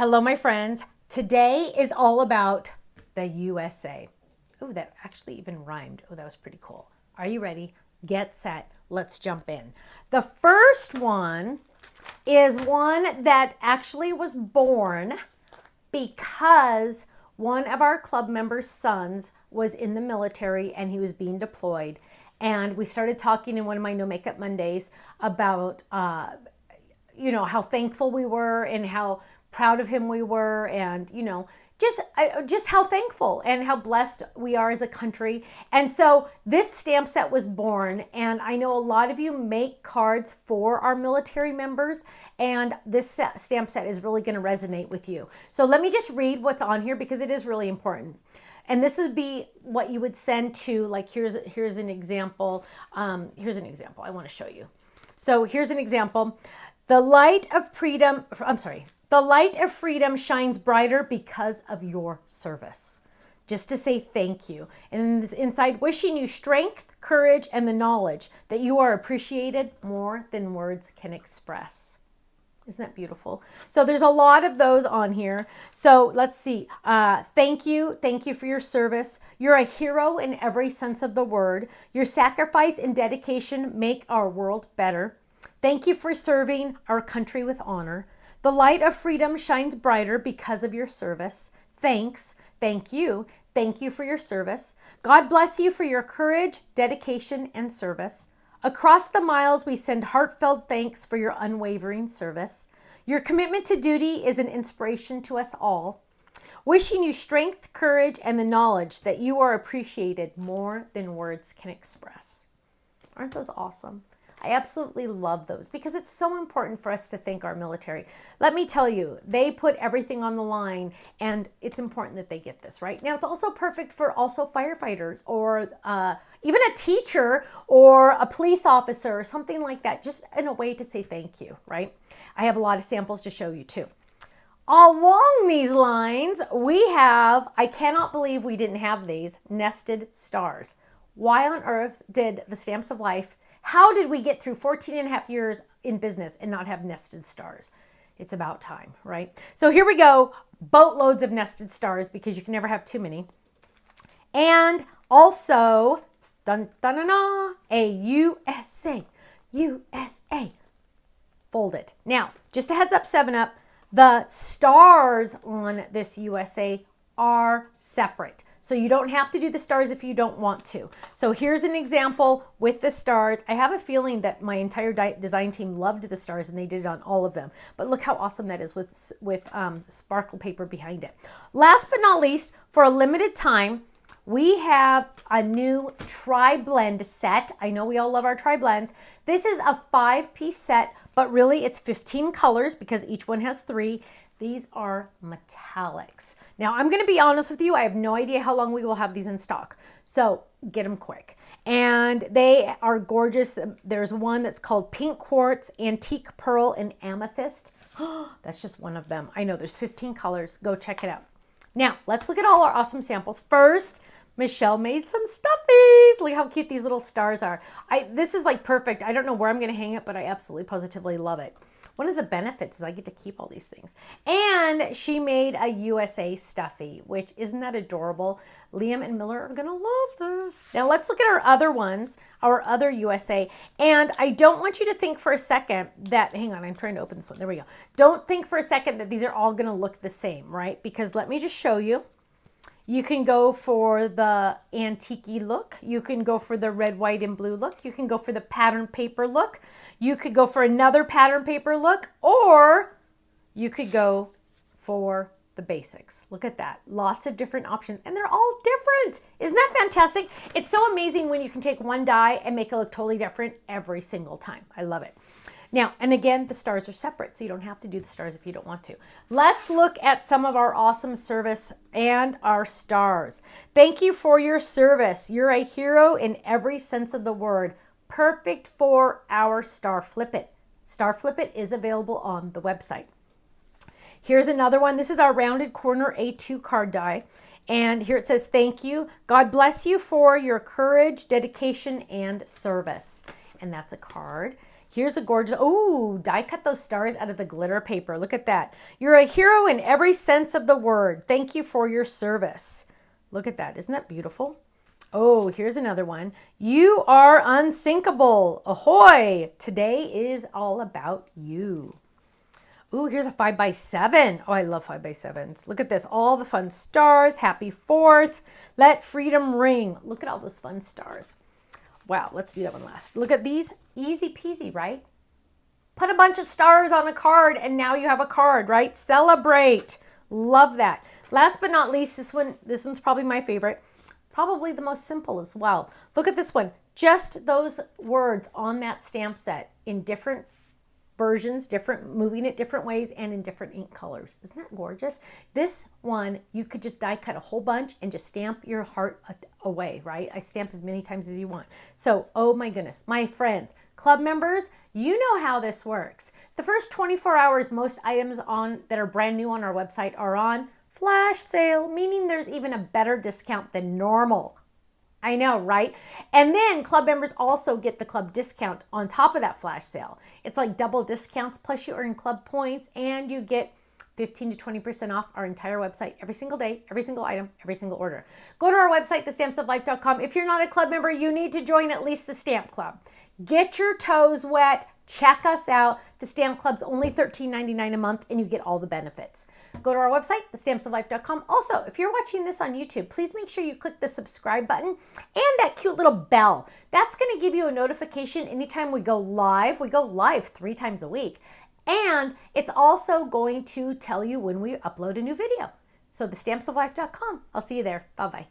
Hello, my friends. Today is all about the USA. Oh, that actually even rhymed. Oh, that was pretty cool. Are you ready? Get set. Let's jump in. The first one is one that actually was born because one of our club members' sons was in the military and he was being deployed. And we started talking in one of my No Makeup Mondays about, how thankful we were and how proud of him we were, and just how thankful and how blessed we are as a country. And so this stamp set was born, and I know a lot of you make cards for our military members, and this stamp set is really going to resonate with you. So let me just read what's on here because it is really important. And this would be what you would send to, like, here's an example. Here's an example I want to show you. So here's an example. The light of freedom shines brighter because of your service. Just to say thank you. And inside, wishing you strength, courage, and the knowledge that you are appreciated more than words can express. Isn't that beautiful? So there's a lot of those on here. So let's see. Thank you. Thank you for your service. You're a hero in every sense of the word. Your sacrifice and dedication make our world better. Thank you for serving our country with honor. The light of freedom shines brighter because of your service. Thanks. Thank you. Thank you for your service. God bless you for your courage, dedication, and service. Across the miles, we send heartfelt thanks for your unwavering service. Your commitment to duty is an inspiration to us all. Wishing you strength, courage, and the knowledge that you are appreciated more than words can express. Aren't those awesome? I absolutely love those because it's so important for us to thank our military. Let me tell you, they put everything on the line, and it's important that they get this, right? Now, it's also perfect for also firefighters or even a teacher or a police officer or something like that, just in a way to say thank you, right? I have a lot of samples to show you too. Along these lines, we have, I cannot believe we didn't have these, nested stars. Why on earth did the Stamps of Life, how did we get through 14 and a half years in business and not have nested stars? It's about time, right? So here we go, boatloads of nested stars because you can never have too many. And also, dun, dun, dun, dun, a USA, USA. Fold it. Now, just a heads up, 7-Up, the stars on this USA are separate. So you don't have to do the stars if you don't want to. So here's an example with the stars. I have a feeling that my entire design team loved the stars and they did it on all of them. But look how awesome that is with sparkle paper behind it. Last but not least, for a limited time, we have a new tri-blend set. I know we all love our tri-blends. This is a 5-piece set, but really it's 15 colors because each one has 3. These are metallics. Now, I'm going to be honest with you. I have no idea how long we will have these in stock. So get them quick. And they are gorgeous. There's one that's called Pink Quartz, Antique Pearl, and Amethyst. That's just one of them. I know there's 15 colors. Go check it out. Now, let's look at all our awesome samples. First, Michelle made some stuffies. Look how cute these little stars are. This is like perfect. I don't know where I'm going to hang it, but I absolutely positively love it. One of the benefits is I get to keep all these things. And she made a USA stuffy, which isn't that adorable? Liam and Miller are gonna love this. Now let's look at our other ones, our other USA. And I don't want you to think for a second that, hang on, I'm trying to open this one. There we go. Don't think for a second that these are all gonna look the same, right? Because let me just show you. You can go for the antique-y look. You can go for the red, white, and blue look. You can go for the pattern paper look. You could go for another pattern paper look, or you could go for the basics. Look at that. Lots of different options, and they're all different. Isn't that fantastic? It's so amazing when you can take one die and make it look totally different every single time. I love it. Now, and again, the stars are separate, so you don't have to do the stars if you don't want to. Let's look at some of our awesome service and our stars. Thank you for your service. You're a hero in every sense of the word. Perfect for our Star Flip It. Star Flip It is available on the website. Here's another one. This is our rounded corner A2 card die. And here it says, thank you. God bless you for your courage, dedication, and service. And that's a card. Here's a gorgeous, oh, die cut those stars out of the glitter paper. Look at that. You're a hero in every sense of the word. Thank you for your service. Look at that. Isn't that beautiful? Oh, here's another one. You are unsinkable. Ahoy. Today is all about you. Ooh, here's a 5x7. Oh, I love 5x7s. Look at this. All the fun stars. Happy 4th. Let freedom ring. Look at all those fun stars. Wow, let's do that one last. Look at these. Easy peasy, right? Put a bunch of stars on a card and now you have a card, right? Celebrate. Love that. Last but not least, this one's probably my favorite. Probably the most simple as well. Look at this one. Just those words on that stamp set in different versions, moving it different ways and in different ink colors. Isn't that gorgeous? This one, you could just die cut a whole bunch and just stamp your heart away, right? I stamp as many times as you want. So, oh my goodness, my friends, club members, you know how this works. The first 24 hours, most items that are brand new on our website are on flash sale, meaning there's even a better discount than normal. I know, right? And then club members also get the club discount on top of that flash sale. It's like double discounts, plus you earn club points and you get 15 to 20% off our entire website every single day, every single item, every single order. Go to our website, thestampsoflife.com. If you're not a club member, you need to join at least the Stamp Club. Get your toes wet. Check us out. The Stamp Club's only $13.99 a month and you get all the benefits. Go to our website, thestampsoflife.com. Also, if you're watching this on YouTube, please make sure you click the subscribe button and that cute little bell. That's going to give you a notification anytime we go live. We go live 3 times a week. And it's also going to tell you when we upload a new video. So thestampsoflife.com. I'll see you there. Bye-bye.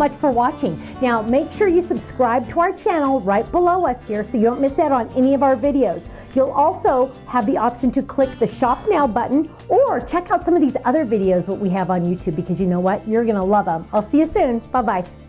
much for watching. Now, make sure you subscribe to our channel right below us here so you don't miss out on any of our videos. You'll also have the option to click the Shop Now button or check out some of these other videos that we have on YouTube, because you know what? You're going to love them. I'll see you soon. Bye-bye.